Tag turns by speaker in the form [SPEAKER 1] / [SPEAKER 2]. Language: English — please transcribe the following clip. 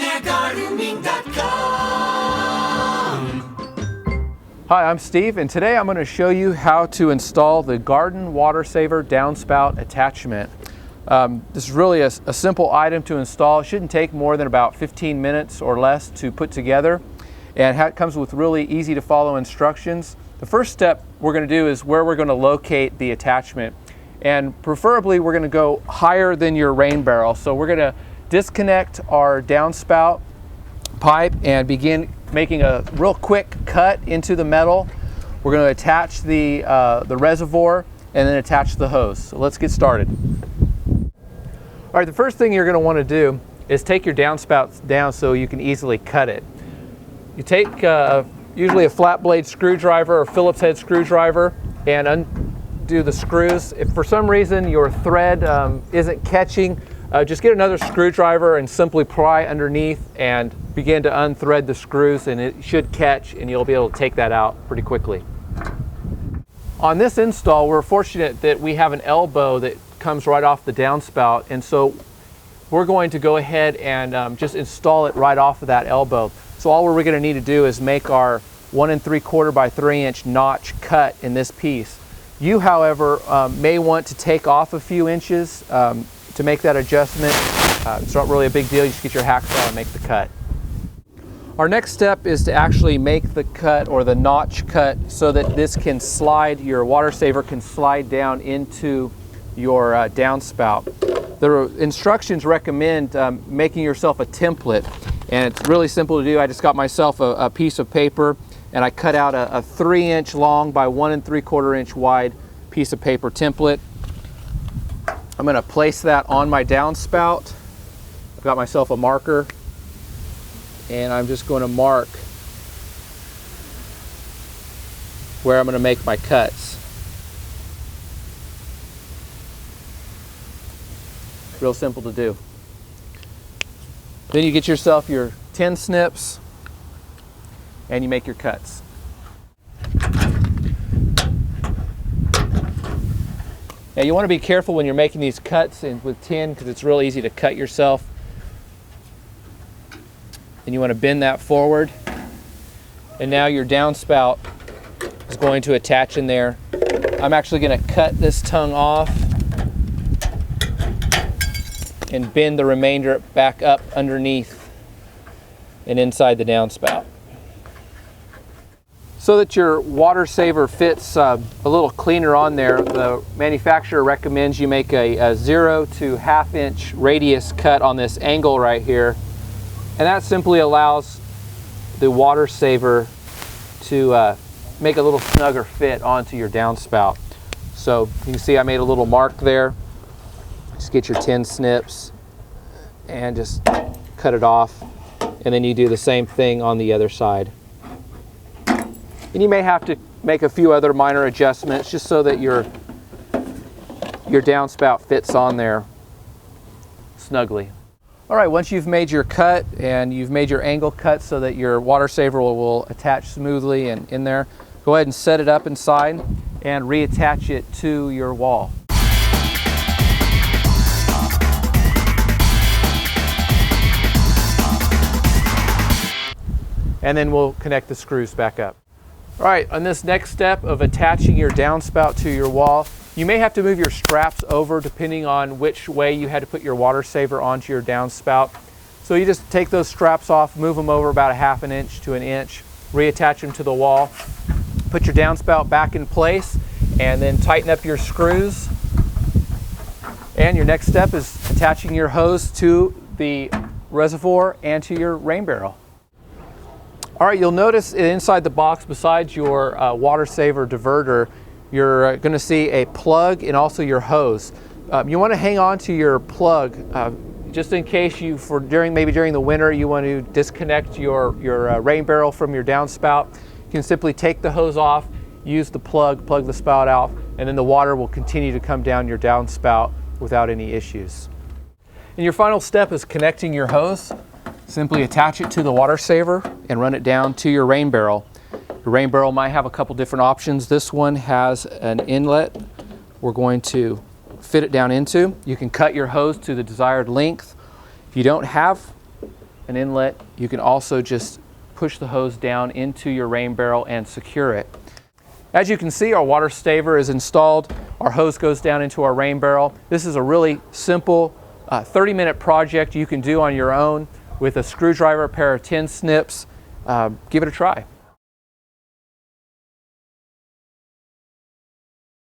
[SPEAKER 1] millionairegardening.com.
[SPEAKER 2] Hi, I'm Steve, and today I'm going to show you how to install the Garden Watersaver Downspout Attachment. This is really a simple item to install. It shouldn't take more than about 15 minutes or less to put together, and it comes with really easy to follow instructions. The first step we're going to do is where we're going to locate the attachment, and preferably we're going to go higher than your rain barrel. So we're going to disconnect our downspout pipe and begin making a real quick cut into the metal. We're going to attach the reservoir and then attach the hose. So let's get started. All right, the first thing you're going to want to do is take your downspout down so you can easily cut it. You take usually a flat blade screwdriver or Phillips head screwdriver and undo the screws. If for some reason your thread isn't catching, just get another screwdriver and simply pry underneath and begin to unthread the screws, and it should catch and you'll be able to take that out pretty quickly. On this install, we're fortunate that we have an elbow that comes right off the downspout, and so we're going to go ahead and just install it right off of that elbow. So all we're going to need to do is make our 1 3/4 by 3 inch notch cut in this piece. You, however, may want to take off a few inches to make that adjustment. It's not really a big deal. You just get your hacksaw and make the cut. Our next step is to actually make the cut or the notch cut so that this can slide, your water saver can slide down into your downspout. The instructions recommend making yourself a template, and it's really simple to do. I just got myself a piece of paper and I cut out a 3 inch long by 1 3/4 inch wide piece of paper template. I'm going to place that on my downspout. I've got myself a marker and I'm just going to mark where I'm going to make my cuts. Real simple to do. Then you get yourself your 10 snips and you make your cuts. Now you want to be careful when you're making these cuts with tin, because it's real easy to cut yourself. And you want to bend that forward. And now your downspout is going to attach in there. I'm actually going to cut this tongue off and bend the remainder back up underneath and inside the downspout. So that your water saver fits a little cleaner on there, the manufacturer recommends you make a 0 to 1/2 inch radius cut on this angle right here, and that simply allows the water saver to make a little snugger fit onto your downspout. So you can see I made a little mark there. Just get your 10 snips and just cut it off, and then you do the same thing on the other side. And you may have to make a few other minor adjustments just so that your downspout fits on there snugly. All right, once you've made your cut and you've made your angle cut so that your water saver will attach smoothly and in there, go ahead and set it up inside and reattach it to your wall. And then we'll connect the screws back up. All right, on this next step of attaching your downspout to your wall, you may have to move your straps over depending on which way you had to put your water saver onto your downspout. So you just take those straps off, move them over about 1/2 inch to 1 inch, reattach them to the wall, put your downspout back in place, and then tighten up your screws. And your next step is attaching your hose to the reservoir and to your rain barrel. All right, you'll notice inside the box, besides your water saver diverter, you're going to see a plug and also your hose. You want to hang on to your plug just in case maybe during the winter you want to disconnect your rain barrel from your downspout. You can simply take the hose off, use the plug the spout out, and then the water will continue to come down your downspout without any issues. And your final step is connecting your hose. Simply attach it to the water saver and run it down to your rain barrel. Your rain barrel might have a couple different options. This one has an inlet we're going to fit it down into. You can cut your hose to the desired length. If you don't have an inlet, you can also just push the hose down into your rain barrel and secure it. As you can see, our water saver is installed. Our hose goes down into our rain barrel. This is a really simple 30-minute project you can do on your own with a screwdriver, a pair of tin snips. Give it a try.